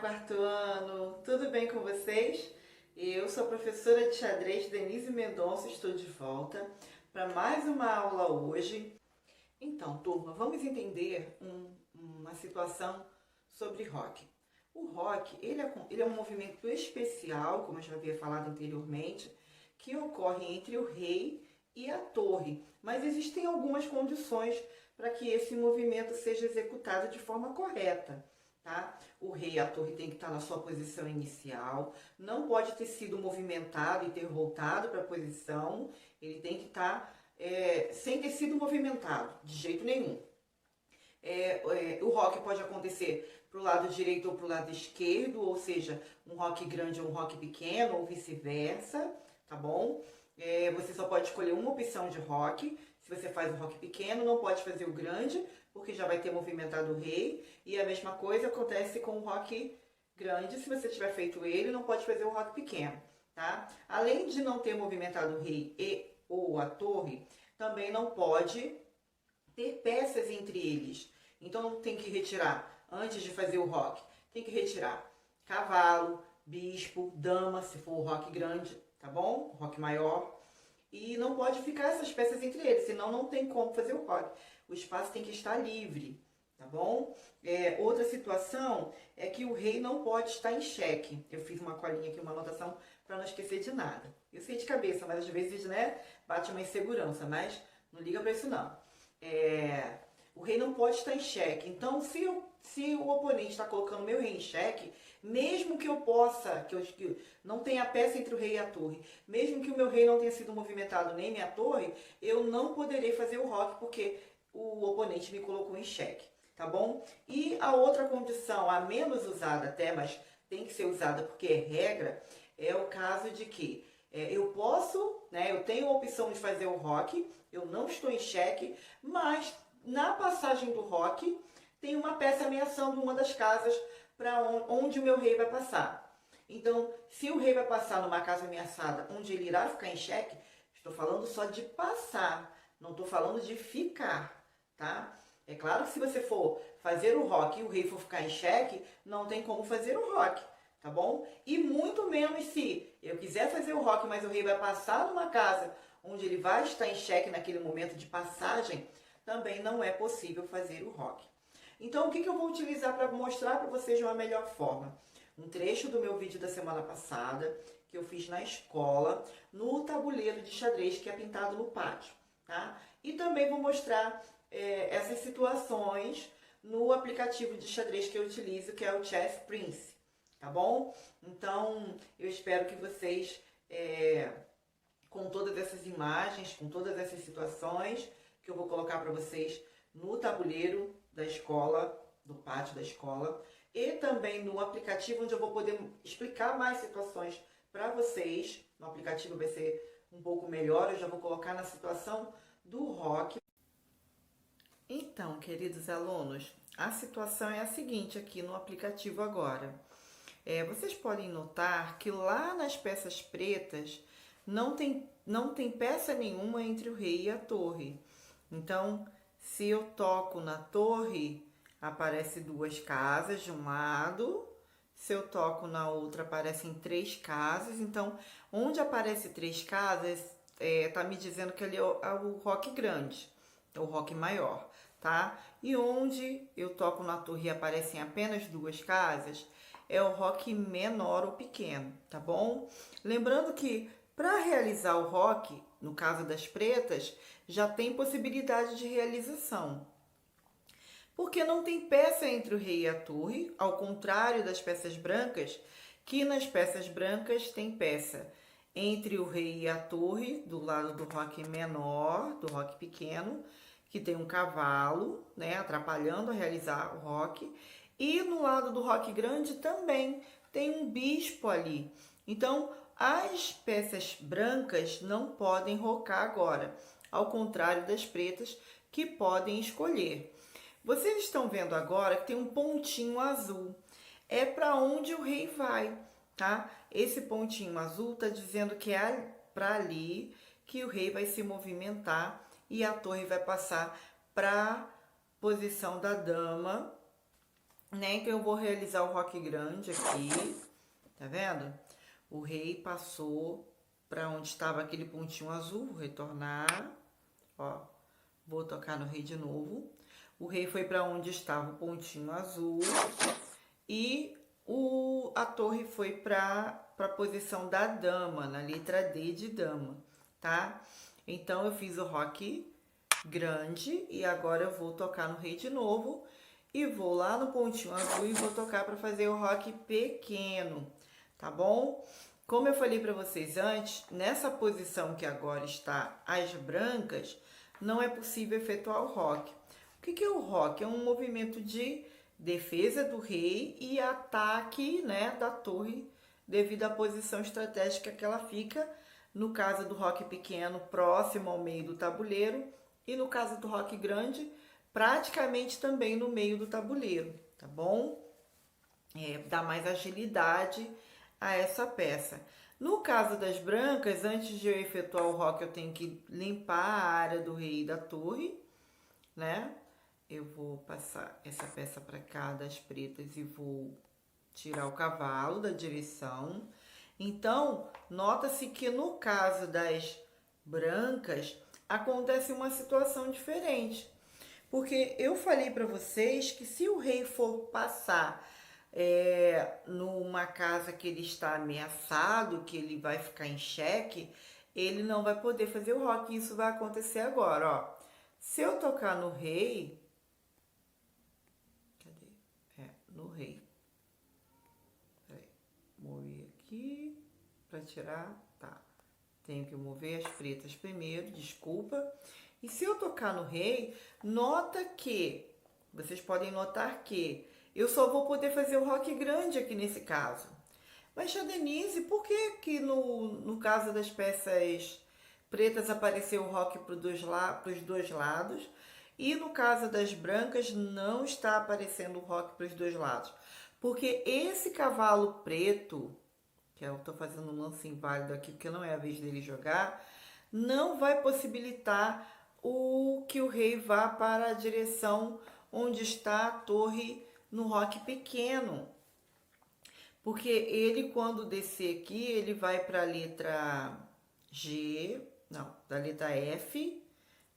quarto ano, tudo bem com vocês? Eu sou a professora de xadrez Denise Mendonça, estou de volta para mais uma aula hoje. Então, turma, vamos entender uma situação sobre rock. O rock, ele é um movimento especial, como eu já havia falado anteriormente, que ocorre entre o rei e a torre, mas existem algumas condições para que esse movimento seja executado de forma correta. Tá? O rei e a torre tem que estar na sua posição inicial, não pode ter sido movimentado e ter voltado para a posição, ele tem que estar sem ter sido movimentado, de jeito nenhum. O rock pode acontecer para o lado direito ou para o lado esquerdo, ou seja, um rock grande ou um rock pequeno, ou vice-versa, tá bom? Você só pode escolher uma opção de rock. Se você faz o rock pequeno, não pode fazer o grande, porque já vai ter movimentado o rei. E a mesma coisa acontece com o rock grande. Se você tiver feito ele, não pode fazer o rock pequeno, tá? Além de não ter movimentado o rei e ou a torre, também não pode ter peças entre eles. Então não tem que retirar, antes de fazer o rock, tem que retirar cavalo, bispo, dama, se for o rock grande, tá bom? Rock maior. E não pode ficar essas peças entre eles, senão não tem como fazer o rock. O espaço tem que estar livre, tá bom? Outra situação é que o rei não pode estar em xeque. Eu fiz uma colinha aqui, uma anotação para não esquecer de nada. Eu sei de cabeça, mas às vezes, né, bate uma insegurança, mas não liga para isso não. O rei não pode estar em xeque. Então, se o oponente está colocando meu rei em xeque, mesmo que eu possa, que eu não tenha peça entre o rei e a torre, mesmo que o meu rei não tenha sido movimentado nem minha torre, eu não poderei fazer o rock porque o oponente me colocou em xeque, tá bom? E a outra condição, a menos usada até, mas tem que ser usada porque é regra, é o caso de que eu posso, né, eu tenho a opção de fazer o rock, eu não estou em xeque, mas na passagem do rock tem uma peça ameaçando uma das casas para onde o meu rei vai passar. Então, se o rei vai passar numa casa ameaçada onde ele irá ficar em xeque, estou falando só de passar, não estou falando de ficar, tá? É claro que se você for fazer o rock e o rei for ficar em xeque, não tem como fazer o rock, tá bom? E muito menos se eu quiser fazer o rock, mas o rei vai passar numa casa onde ele vai estar em xeque naquele momento de passagem, também não é possível fazer o rock. Então, o que eu vou utilizar para mostrar para vocês de uma melhor forma? Um trecho do meu vídeo da semana passada, que eu fiz na escola, no tabuleiro de xadrez que é pintado no pátio, tá? E também vou mostrar essas situações no aplicativo de xadrez que eu utilizo, que é o Chess Prince, tá bom? Então, eu espero que vocês, com todas essas imagens, com todas essas situações, que eu vou colocar para vocês no tabuleiro da escola, do pátio da escola, e também no aplicativo, onde eu vou poder explicar mais situações para vocês. No aplicativo vai ser um pouco melhor, eu já vou colocar na situação do rock. Então, queridos alunos, a situação é a seguinte aqui no aplicativo agora. Vocês podem notar que lá nas peças pretas não tem peça nenhuma entre o rei e a torre. Então, se eu toco na torre, aparece duas casas de um lado. Se eu toco na outra, aparecem três casas. Então, onde aparece três casas, tá me dizendo que ali é o rock grande, é o rock maior, tá? E onde eu toco na torre e aparecem apenas duas casas, é o rock menor ou pequeno, tá bom? Lembrando que para realizar o rock, no caso das pretas, já tem possibilidade de realização. Porque não tem peça entre o rei e a torre, ao contrário das peças brancas, que nas peças brancas tem peça entre o rei e a torre, do lado do rock menor, do rock pequeno, que tem um cavalo, né, atrapalhando a realizar o rock. E no lado do rock grande também tem um bispo ali. Então, as peças brancas não podem rocar agora, ao contrário das pretas, que podem escolher. Vocês estão vendo agora que tem um pontinho azul. É para onde o rei vai, tá? Esse pontinho azul está dizendo que é para ali que o rei vai se movimentar e a torre vai passar para a posição da dama né? Então eu vou realizar o roque grande aqui, tá vendo? O rei passou para onde estava aquele pontinho azul, vou retornar, ó, vou tocar no rei de novo. O rei foi para onde estava o pontinho azul e a torre foi para a posição da dama, na letra D de dama, tá? Então eu fiz o roque grande e agora eu vou tocar no rei de novo e vou lá no pontinho azul e vou tocar para fazer o roque pequeno, tá bom? Como eu falei para vocês antes, nessa posição que agora está as brancas, não é possível efetuar o roque. O que é o roque? É um movimento de defesa do rei e ataque, né, da torre devido à posição estratégica que ela fica, no caso do roque pequeno, próximo ao meio do tabuleiro, e no caso do roque grande, praticamente também no meio do tabuleiro, tá bom? Dá mais agilidade a essa peça. No caso das brancas, antes de eu efetuar o roque, eu tenho que limpar a área do rei e da torre, né? Eu vou passar essa peça para cá das pretas e vou tirar o cavalo da direção. Então, nota-se que no caso das brancas, acontece uma situação diferente. Porque eu falei para vocês que se o rei for passar numa casa que ele está ameaçado, que ele vai ficar em xeque, ele não vai poder fazer o roque. Isso vai acontecer agora, ó. Se eu tocar no rei... Cadê? No rei. Peraí. Mover aqui para tirar. Tá. Tenho que mover as pretas primeiro, desculpa. E se eu tocar no rei, nota que, vocês podem notar que eu só vou poder fazer o roque grande aqui nesse caso. Mas, tia Denise, por que no caso das peças pretas apareceu o roque para os dois lados e no caso das brancas não está aparecendo o roque para os dois lados? Porque esse cavalo preto, que eu estou fazendo um lance inválido aqui porque não é a vez dele jogar, não vai possibilitar que o rei vá para a direção onde está a torre no roque pequeno. Porque ele, quando descer aqui, ele vai para a letra G, não, da letra F,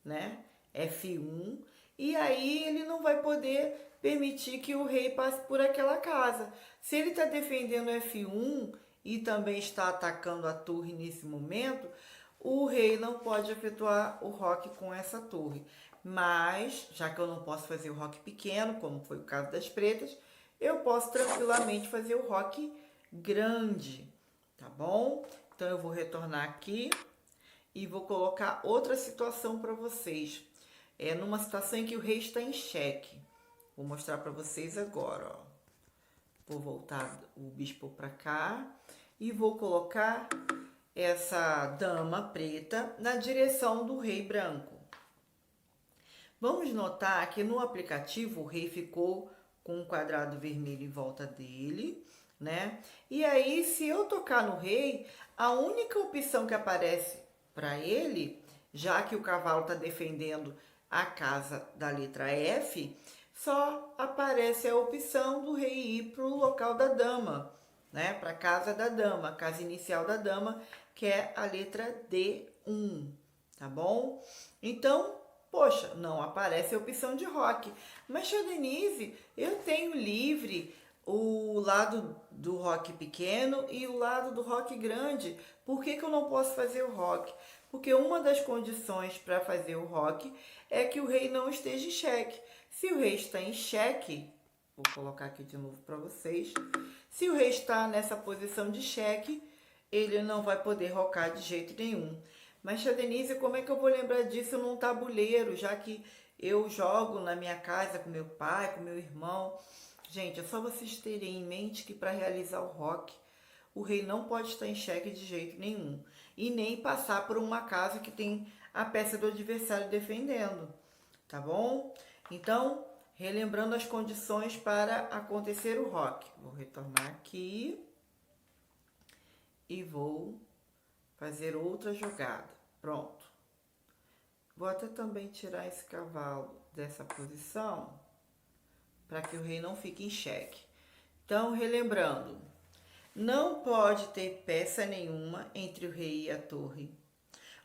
né? F1, e aí ele não vai poder permitir que o rei passe por aquela casa. Se ele está defendendo F1 e também está atacando a torre nesse momento, o rei não pode efetuar o roque com essa torre. Mas, já que eu não posso fazer o roque pequeno, como foi o caso das pretas, eu posso tranquilamente fazer o roque grande, tá bom? Então eu vou retornar aqui e vou colocar outra situação para vocês. Numa situação em que o rei está em xeque. Vou mostrar para vocês agora, ó. Vou voltar o bispo para cá e vou colocar essa dama preta na direção do rei branco. Vamos notar que no aplicativo o rei ficou com um quadrado vermelho em volta dele, né? E aí, se eu tocar no rei, a única opção que aparece para ele, já que o cavalo está defendendo a casa da letra F, só aparece a opção do rei ir para o local da dama, né? Para a casa da dama, a casa inicial da dama, que é a letra D1, tá bom? Então, poxa, não aparece a opção de roque. Mas, tia Denise, eu tenho livre o lado do roque pequeno e o lado do roque grande. Por que eu não posso fazer o roque? Porque uma das condições para fazer o roque é que o rei não esteja em xeque. Se o rei está em xeque, vou colocar aqui de novo para vocês. Se o rei está nessa posição de xeque, ele não vai poder rocar de jeito nenhum. Mas, tia Denise, como é que eu vou lembrar disso num tabuleiro, já que eu jogo na minha casa com meu pai, com meu irmão? Gente, é só vocês terem em mente que para realizar o roque, o rei não pode estar em xeque de jeito nenhum. E nem passar por uma casa que tem a peça do adversário defendendo, tá bom? Então, relembrando as condições para acontecer o roque. Vou retornar aqui e vou fazer outra jogada. Pronto. Vou até também tirar esse cavalo dessa posição para que o rei não fique em xeque. Então, relembrando, não pode ter peça nenhuma entre o rei e a torre.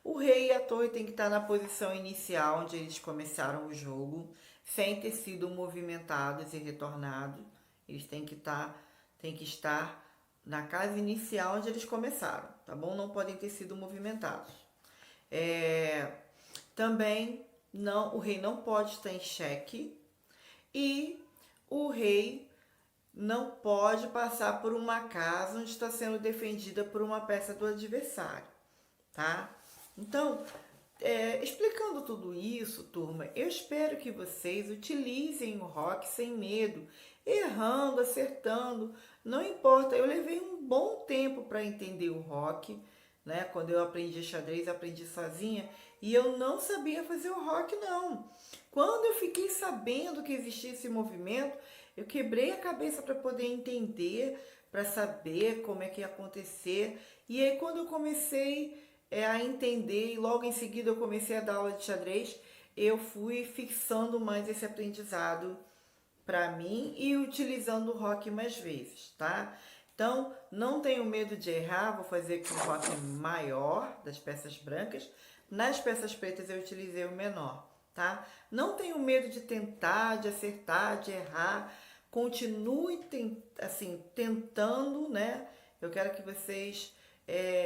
O rei e a torre tem que estar na posição inicial, onde eles começaram o jogo, sem ter sido movimentados e retornados. Eles têm que estar na casa inicial onde eles começaram, tá bom? Não podem ter sido movimentados. Também o rei não pode estar em xeque e o rei não pode passar por uma casa onde está sendo defendida por uma peça do adversário, tá? Então, explicando tudo isso, turma, eu espero que vocês utilizem o rock sem medo, errando, acertando, não importa. Eu levei um bom tempo para entender o rock, né? Quando eu aprendi xadrez, aprendi sozinha e eu não sabia fazer o rock, não. Quando eu fiquei sabendo que existia esse movimento, eu quebrei a cabeça para poder entender, para saber como é que ia acontecer. E aí, quando eu comecei a entender e logo em seguida eu comecei a dar aula de xadrez, eu fui fixando mais esse aprendizado para mim e utilizando o rock mais vezes, tá? Então, não tenho medo de errar, vou fazer com o rock maior das peças brancas. Nas peças pretas eu utilizei o menor, tá? Não tenho medo de tentar, de acertar, de errar. Continue tentando, né? Eu quero que vocês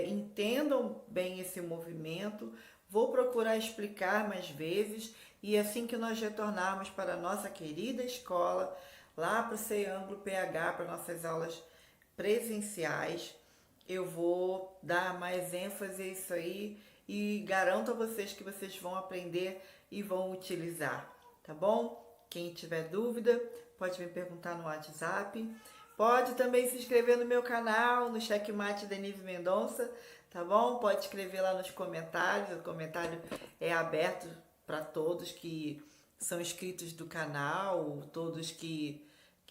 entendam bem esse movimento. Vou procurar explicar mais vezes e assim que nós retornarmos para a nossa querida escola, lá para o Ceanglo PH, para nossas aulas presenciais, eu vou dar mais ênfase a isso aí e garanto a vocês que vocês vão aprender e vão utilizar, tá bom? Quem tiver dúvida, pode me perguntar no WhatsApp. Pode também se inscrever no meu canal, no Checkmate Denise Mendonça, tá bom? Pode escrever lá nos comentários, o comentário é aberto para todos que são inscritos do canal, todos que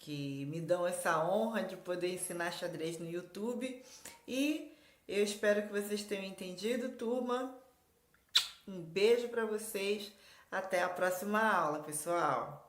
me dão essa honra de poder ensinar xadrez no YouTube. E eu espero que vocês tenham entendido, turma. Um beijo para vocês. Até a próxima aula, pessoal.